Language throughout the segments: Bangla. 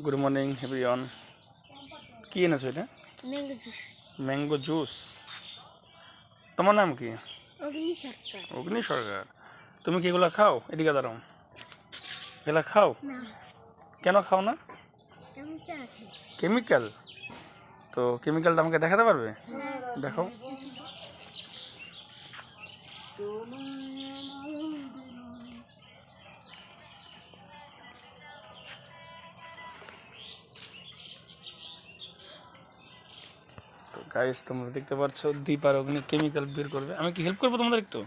Good morning everyone. কি এনেছো এটা? Mango juice. Mango juice. তোমার নাম কি? অগ্নি সরকার। অগ্নি সরকার। তুমি কি এগুলো খাও? এদিকে দাঁড়াও। এগুলা খাও? না, কেন খাও না? কেমিক্যাল আছে। কেমিক্যাল? তো কেমিক্যালটা আমাকে দেখাতে পারবে? দেখো। তো গাইস, তোমরা দেখতে পাচ্ছ দীপ আর অগ্নি কেমিক্যাল বের করবে। আমি কি হেল্প করবো তোমাদের একটু?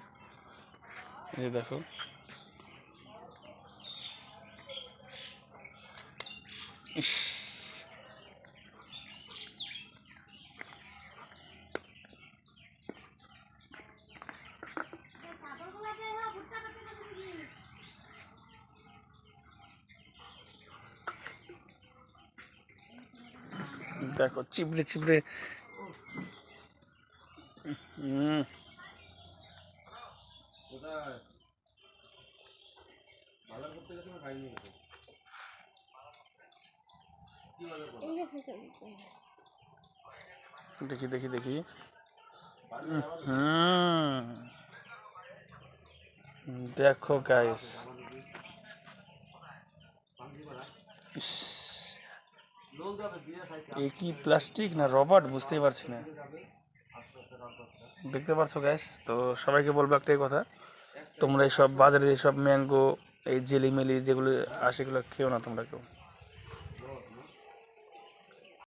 এই যে দেখো। ইস, দেখো চিবড়ে চিবড়ে। হুম। দেখি দেখি দেখি। হুম। দেখো গাইস, এ কি প্লাস্টিক না রবার বুঝতেই পারছি না। দেখতে পারছো গাইস? তো সবাইকে বলবো একটাই কথা, তোমরা এইসব বাজারে এইসব ম্যাঙ্গো, এই জেলি মেলি যেগুলো আসে এগুলো খেও না তোমরা কেউ।